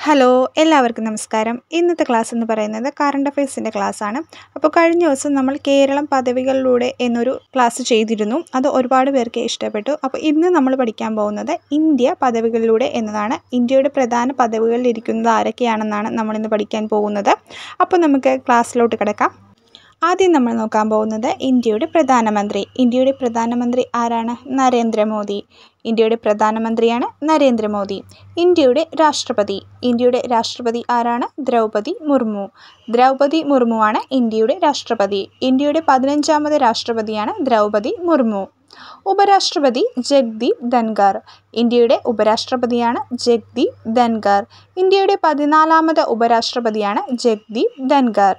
Hello എല്ലാവർക്കും നമസ്കാരം. ഇന്നത്തെ ക്ലാസ് എന്ന് പറയുന്നത് കറണ്ട് അഫയേഴ്സിൻ്റെ ക്ലാസ്സാണ്. അപ്പോൾ കഴിഞ്ഞ ദിവസം നമ്മൾ കേരളം പദവികളിലൂടെ എന്നൊരു ക്ലാസ് ചെയ്തിരുന്നു. അത് ഒരുപാട് പേർക്ക് ഇഷ്ടപ്പെട്ടു. അപ്പോൾ ഇന്ന് നമ്മൾ പഠിക്കാൻ പോകുന്നത് ഇന്ത്യ പദവികളിലൂടെ എന്നതാണ്. ഇന്ത്യയുടെ പ്രധാന പദവികളിൽ ഇരിക്കുന്നത് ആരൊക്കെയാണെന്നാണ് നമ്മളിന്ന് പഠിക്കാൻ പോകുന്നത്. അപ്പോൾ നമുക്ക് ക്ലാസ്സിലോട്ട് കിടക്കാം. ആദ്യം നമ്മൾ നോക്കാൻ പോകുന്നത് ഇന്ത്യയുടെ പ്രധാനമന്ത്രി. ഇന്ത്യയുടെ പ്രധാനമന്ത്രി ആരാണ്? നരേന്ദ്രമോദി. ഇന്ത്യയുടെ പ്രധാനമന്ത്രിയാണ് നരേന്ദ്രമോദി. ഇന്ത്യയുടെ രാഷ്ട്രപതി. ഇന്ത്യയുടെ രാഷ്ട്രപതി ആരാണ്? ദ്രൗപദി മുർമു. ദ്രൗപദി മുർമുവാണ് ഇന്ത്യയുടെ രാഷ്ട്രപതി. ഇന്ത്യയുടെ 15ാമത് രാഷ്ട്രപതിയാണ് ദ്രൗപദി മുർമു. ഉപരാഷ്ട്രപതി ജഗ്ദീപ് ധൻഖർ. ഇന്ത്യയുടെ ഉപരാഷ്ട്രപതിയാണ് ജഗ്ദീപ് ധൻഖർ. ഇന്ത്യയുടെ 14ാമത് ഉപരാഷ്ട്രപതിയാണ് ജഗ്ദീപ് ധൻഖർ.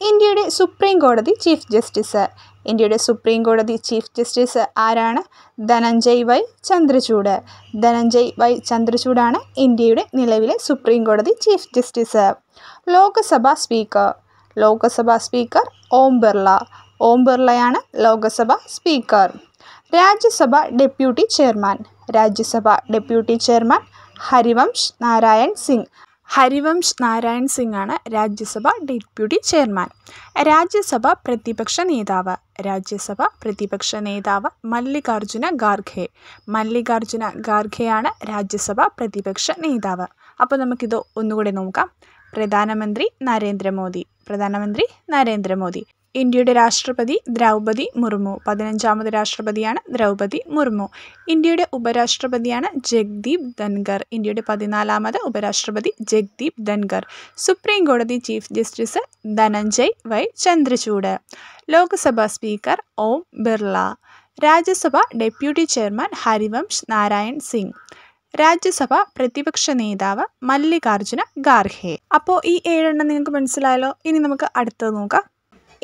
ഇന്ത്യയുടെ സുപ്രീം കോടതി ചീഫ് ജസ്റ്റിസ്. ഇന്ത്യയുടെ സുപ്രീം കോടതി ചീഫ് ജസ്റ്റിസ് ആരാണ്? ധനഞ്ജയ് വൈ ചന്ദ്രചൂഡ്. ധനഞ്ജയ് വൈ ചന്ദ്രചൂഡാണ് ഇന്ത്യയുടെ നിലവിലെ സുപ്രീം കോടതി chief justice. Lok Sabha speaker. Lok Sabha speaker Om Birla. Om ബിർളയാണ് Lok Sabha speaker. Rajya Sabha deputy chairman. Rajya Sabha deputy chairman Harivansh Narayan Singh. Harivansh Narayan Singh ആണ് രാജ്യസഭ ഡെപ്യൂട്ടി ചെയർമാൻ. രാജ്യസഭ പ്രതിപക്ഷ നേതാവ്. രാജ്യസഭ പ്രതിപക്ഷ നേതാവ് മല്ലികാർജുന ഖാർഗെ. മല്ലികാർജുന ഖാർഗെയാണ് രാജ്യസഭ പ്രതിപക്ഷ നേതാവ്. അപ്പോൾ നമുക്കിത് ഒന്നുകൂടി നോക്കാം. പ്രധാനമന്ത്രി നരേന്ദ്രമോദി. പ്രധാനമന്ത്രി നരേന്ദ്രമോദി. ഇന്ത്യയുടെ രാഷ്ട്രപതി ദ്രൗപദി മുർമു. 15ാമത് രാഷ്ട്രപതിയാണ് ദ്രൗപദി മുർമു. ഇന്ത്യയുടെ ഉപരാഷ്ട്രപതിയാണ് ജഗ്ദീപ് ധൻഖർ. ഇന്ത്യയുടെ 14ാമത് ഉപരാഷ്ട്രപതി ജഗ്ദീപ് ധൻഖർ. സുപ്രീം കോടതി chief justice Dhananjay Y Chandrachud. Lok Sabha speaker Om Birla. Rajya Sabha deputy chairman Harivansh Narayan Singh. Rajya Sabha പ്രതിപക്ഷ നേതാവ് മല്ലികാർജുന ഖാർഗെ. അപ്പോൾ ഈ 7 നിങ്ങൾക്ക് മനസ്സിലായല്ലോ. ഇനി നമുക്ക് അടുത്തത് നോക്കാം.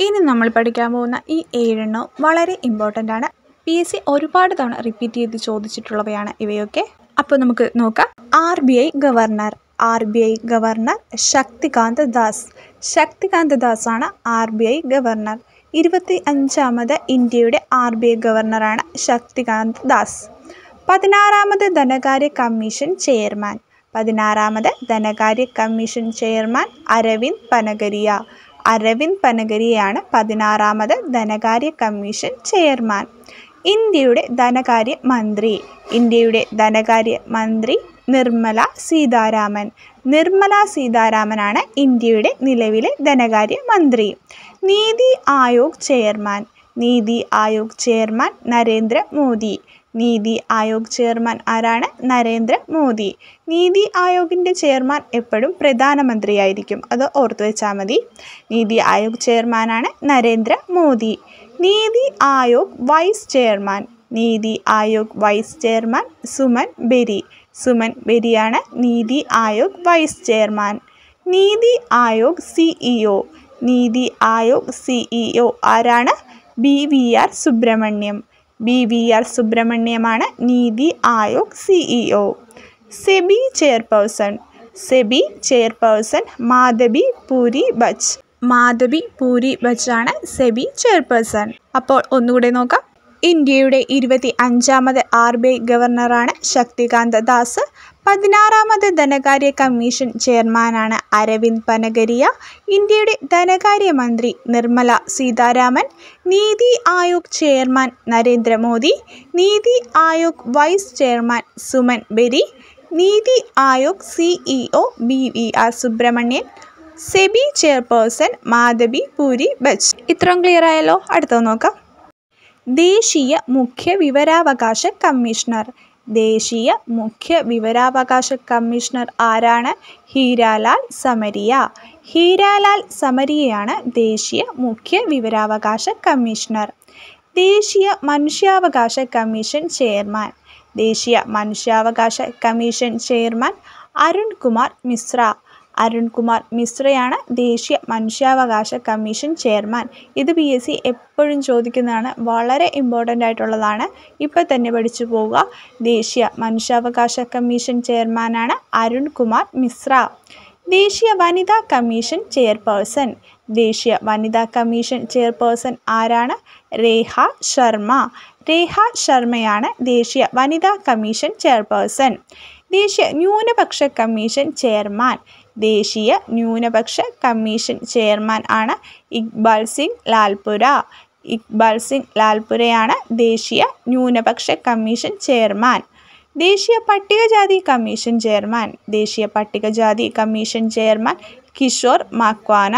ഇനി നമ്മൾ പഠിക്കാൻ പോകുന്ന ഈ 7 വളരെ ഇമ്പോർട്ടൻ്റ് ആണ്. PSC ഒരുപാട് തവണ റിപ്പീറ്റ് ചെയ്ത് ചോദിച്ചിട്ടുള്ളവയാണ് ഇവയൊക്കെ. അപ്പോൾ നമുക്ക് നോക്കാം. RBI governor. RBI governor Shaktikanta Das. Shaktikanta Das ആണ് RBI ഗവർണർ. 25ാമത് ഇന്ത്യയുടെ RBI ഗവർണറാണ് ശക്തികാന്ത ദാസ്. 16ാമത് ധനകാര്യ കമ്മീഷൻ ചെയർമാൻ. 16ാമത് ധനകാര്യ കമ്മീഷൻ ചെയർമാൻ അരവിന്ദ് പനഗരിയ. അരവിന്ദ് പനഗരിയയാണ് 16ാമത് ധനകാര്യ കമ്മീഷൻ ചെയർമാൻ. ഇന്ത്യയുടെ ധനകാര്യ മന്ത്രി. ഇന്ത്യയുടെ ധനകാര്യ മന്ത്രി നിർമ്മല സീതാരാമൻ. നിർമ്മല സീതാരാമനാണ് ഇന്ത്യയുടെ നിലവിലെ ധനകാര്യ മന്ത്രി. NITI Aayog chairman. Niti Aayog chairman Narendra Modi. NITI Aayog chairman ആരാണ്? നരേന്ദ്ര മോദി. നീതി ആയോഗിൻ്റെ ചെയർമാൻ എപ്പോഴും പ്രധാനമന്ത്രിയായിരിക്കും. അത് ഓർത്തു വെച്ചാൽ മതി. നീതി ആയോഗ് ചെയർമാനാണ് നരേന്ദ്ര മോദി. നീതി Aayog vice chairman. Niti Aayog vice chairman Suman Bery. സുമൻ ബെരിയാണ് Niti Aayog vice chairman. Niti Aayog CEO. നീതി ആയോഗ് CEO ആരാണ്? BVR സുബ്രഹ്മണ്യം. BVR സുബ്രഹ്മണ്യമാണ് നീതി Aayog CEO. SEBI chairperson. SEBI chairperson Madhabi Puri Butch. Madhabi Puri Butch ആണ് സെബി ചെയർപേഴ്സൺ. അപ്പോൾ ഒന്നുകൂടെ നോക്കാം. ഇന്ത്യയുടെ 25ാമത് RBI ഗവർണറാണ് ശക്തികാന്ത ദാസ്. 16ാമത് ധനകാര്യ കമ്മീഷൻ ചെയർമാനാണ് അരവിന്ദ് പനഗരിയ. ഇന്ത്യയുടെ ധനകാര്യ മന്ത്രി നിർമ്മല സീതാരാമൻ. നീതി ആയോഗ് ചെയർമാൻ നരേന്ദ്രമോദി. നീതി ആയോഗ് വൈസ് ചെയർമാൻ സുമൻ ബെരി. നീതി Aayog CEO BVR Subrahmanyam. SEBI chairperson Madhabi Puri Buch. ഇത്രയും ക്ലിയർ ആയല്ലോ. അടുത്തത് നോക്കാം. ദേശീയ മുഖ്യ വിവരാവകാശ കമ്മീഷണർ. ദേശീയ മുഖ്യ വിവരാവകാശ കമ്മീഷണർ ആരാണ്? ഹീരാലാൽ സമരിയ. ഹീരാലാൽ സമരിയയാണ് ദേശീയ മുഖ്യ വിവരാവകാശ കമ്മീഷണർ. ദേശീയ മനുഷ്യാവകാശ കമ്മീഷൻ ചെയർമാൻ. ദേശീയ മനുഷ്യാവകാശ കമ്മീഷൻ ചെയർമാൻ അരുൺ കുമാർ മിശ്ര. അരുൺ കുമാർ മിശ്രയാണ് ദേശീയ മനുഷ്യാവകാശ കമ്മീഷൻ ചെയർമാൻ. ഇത് PSC എപ്പോഴും ചോദിക്കുന്നതാണ്. വളരെ ഇമ്പോർട്ടൻ്റ് ആയിട്ടുള്ളതാണ്. ഇപ്പോൾ തന്നെ പഠിച്ചു പോവുക. ദേശീയ മനുഷ്യാവകാശ കമ്മീഷൻ ചെയർമാനാണ് അരുൺ കുമാർ മിശ്ര. ദേശീയ വനിതാ കമ്മീഷൻ ചെയർപേഴ്സൺ. ദേശീയ വനിതാ കമ്മീഷൻ ചെയർപേഴ്സൺ ആരാണ്? രേഖ ശർമ്മ. രേഖ ശർമ്മയാണ് ദേശീയ വനിതാ കമ്മീഷൻ ചെയർപേഴ്സൺ. ദേശീയ ന്യൂനപക്ഷ കമ്മീഷൻ ചെയർമാൻ. ദേശീയ ന്യൂനപക്ഷ കമ്മീഷൻ ചെയർമാൻ ആണ് ഇക്ബാൽ സിംഗ് ലാൽപുര. ഇക്ബാൽ സിംഗ് ലാൽപുരയാണ് ദേശീയ ന്യൂനപക്ഷ കമ്മീഷൻ ചെയർമാൻ. ദേശീയ പട്ടികജാതി കമ്മീഷൻ ചെയർമാൻ. ദേശീയ പട്ടികജാതി കമ്മീഷൻ ചെയർമാൻ കിഷോർ മാക്വാന.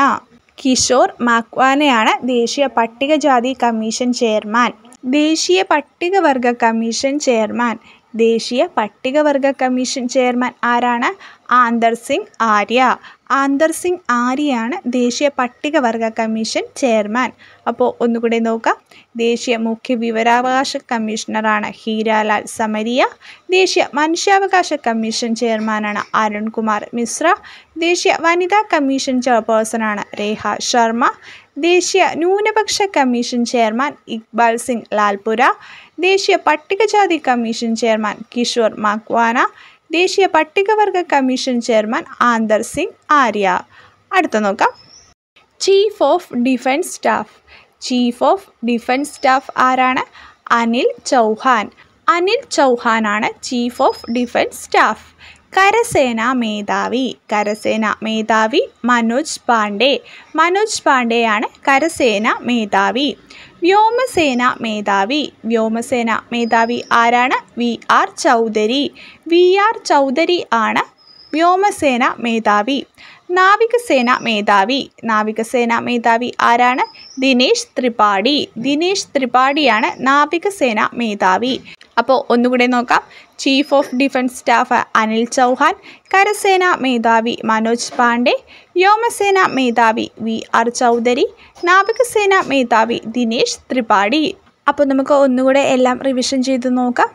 കിഷോർ മാക്വാനയാണ് ദേശീയ പട്ടികജാതി കമ്മീഷൻ ചെയർമാൻ. ദേശീയ പട്ടികവർഗ കമ്മീഷൻ ചെയർമാൻ. ദേശീയ പട്ടികവർഗ കമ്മീഷൻ ചെയർമാൻ ആരാണ്? ആന്തർ സിംഗ് ആര്യ. ആന്തർ സിംഗ് ആര്യയാണ് ദേശീയ പട്ടികവർഗ കമ്മീഷൻ ചെയർമാൻ. അപ്പോൾ ഒന്നുകൂടെ നോക്കാം. ദേശീയ മുഖ്യ വിവരാവകാശ കമ്മീഷണറാണ് ഹീരാലാൽ സമരിയ. ദേശീയ മനുഷ്യാവകാശ കമ്മീഷൻ ചെയർമാനാണ് അരുൺകുമാർ മിശ്ര. ദേശീയ വനിതാ കമ്മീഷൻ ചെയർപേഴ്സണാണ് രേഖ ശർമ്മ. ദേശീയ ന്യൂനപക്ഷ കമ്മീഷൻ ചെയർമാൻ ഇക്ബാൽ സിംഗ് ലാൽപുര. ദേശീയ പട്ടികജാതി കമ്മീഷൻ ചെയർമാൻ കിഷോർ മാക്വാന. ദേശീയ പട്ടികവർഗ കമ്മീഷൻ ചെയർമാൻ ആന്തർ സിംഗ് ആര്യ. അടുത്ത നോക്കാം. Chief of defence staff. Chief of defence staff ആരാണ്? അനിൽ ചൗഹാൻ. അനിൽ ചൗഹാനാണ് ചീഫ് ഓഫ് ഡിഫൻസ് സ്റ്റാഫ്. കരസേനാ മേധാവി. കരസേനാ മേധാവി മനോജ് പാണ്ഡെ. മനോജ് പാണ്ഡെയാണ് കരസേനാ മേധാവി. വ്യോമസേന മേധാവി. വ്യോമസേന മേധാവി ആരാണ്? V R Chaudhari. V R Chaudhari ആണ് വ്യോമസേന മേധാവി. നാവികസേന മേധാവി. നാവികസേന മേധാവി ആരാണ്? ദിനേശ് ത്രിപാഠി. ദിനേശ് ത്രിപാഠിയാണ് നാവികസേന മേധാവി. അപ്പോൾ ഒന്നുകൂടെ നോക്കാം. Chief of defence staff Anil Chauhan. കരസേന മേധാവി മനോജ് പാണ്ഡെ. വ്യോമസേന മേധാവി വി ആർ ചൗധരി. നാവികസേന മേധാവി ദിനേശ് ത്രിപാഠി. അപ്പോൾ നമുക്ക് ഒന്നുകൂടെ എല്ലാം റിവിഷൻ ചെയ്ത് നോക്കാം.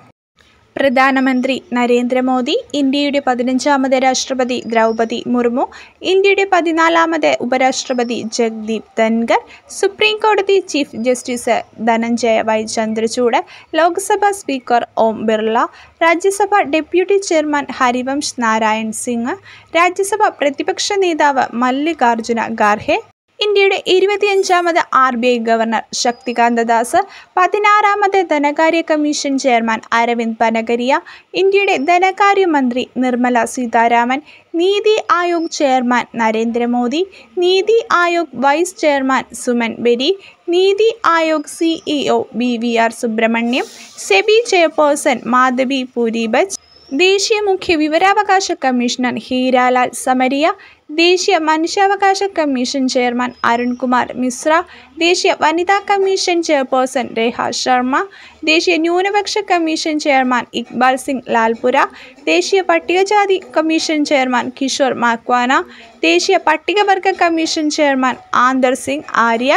പ്രധാനമന്ത്രി നരേന്ദ്രമോദി, ഇന്ത്യയുടെ 15ാമത് രാഷ്ട്രപതി ദ്രൗപദി മുർമു, ഇന്ത്യയുടെ 14ാമത് ഉപരാഷ്ട്രപതി ജഗ്ദീപ് ധൻഖർ, സുപ്രീം കോടതി chief justice Dhananjaya Y Chandrachud, Lok Sabha speaker Om Birla, Rajya Sabha deputy chairman Harivansh Narayan Singh, Rajya Sabha പ്രതിപക്ഷ നേതാവ് മല്ലികാർജുന ഖാർഗെ, ഇന്ത്യയുടെ 25ാമത് RBI ഗവർണർ ശക്തികാന്ത ദാസ്, 16ാമത് ധനകാര്യ കമ്മീഷൻ ചെയർമാൻ അരവിന്ദ് പനഗരിയ, ഇന്ത്യയുടെ ധനകാര്യമന്ത്രി നിർമ്മല സീതാരാമൻ, നീതി ആയോഗ് ചെയർമാൻ നരേന്ദ്രമോദി, നീതി ആയോഗ് വൈസ് ചെയർമാൻ സുമൻ ബെരി, നീതി Aayog CEO BVR Subrahmanyam, SEBI chairperson Madhabi Puri Buch, ദേശീയ മുഖ്യ വിവരാവകാശ കമ്മീഷണർ ഹീരാലാൽ സമരിയ, ദേശീയ മനുഷ്യാവകാശ കമ്മീഷൻ ചെയർമാൻ അരുൺകുമാർ മിശ്ര, ദേശീയ വനിതാ കമ്മീഷൻ ചെയർപേഴ്സൺ രേഖ ശർമ്മ, ദേശീയ ന്യൂനപക്ഷ കമ്മീഷൻ ചെയർമാൻ ഇക്ബാൽ സിംഗ് ലാൽപുര, ദേശീയ പട്ടികജാതി കമ്മീഷൻ ചെയർമാൻ കിഷോർ മാക്വാന, ദേശീയ പട്ടികവർഗ commission chairman Antar Singh Arya,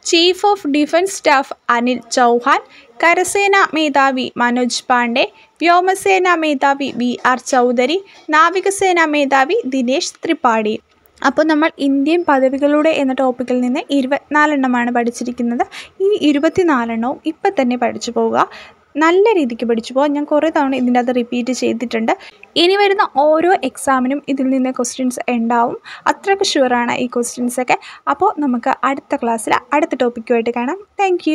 chief of defence staff Anil Chauhan, കരസേനാ മേധാവി മനോജ് പാണ്ഡെ, വ്യോമസേനാ മേധാവി VR ചൗധരി, നാവികസേനാ മേധാവി ദിനേശ് ത്രിപാഠി. അപ്പോൾ നമ്മൾ ഇന്ത്യൻ പദവികളുടെ എന്ന ടോപ്പിക്കിൽ നിന്ന് 24 എണ്ണമാണ് പഠിച്ചിരിക്കുന്നത്. ഈ 24 എണ്ണവും ഇപ്പം തന്നെ പഠിച്ചു പോവുക. നല്ല രീതിക്ക് പഠിച്ചു പോകാം. ഞാൻ കുറേ തവണ ഇതിൻ്റെ അത് റിപ്പീറ്റ് ചെയ്തിട്ടുണ്ട്. ഇനി വരുന്ന ഓരോ എക്സാമിനും ഇതിൽ നിന്ന് ക്വസ്റ്റ്യൻസ് ഉണ്ടാവും. അത്രയ്ക്ക് ഷുവറാണ് ഈ ക്വസ്റ്റ്യൻസൊക്കെ. അപ്പോൾ നമുക്ക് അടുത്ത ക്ലാസ്സിൽ അടുത്ത ടോപ്പിക്കുമായിട്ട് കാണാം. താങ്ക്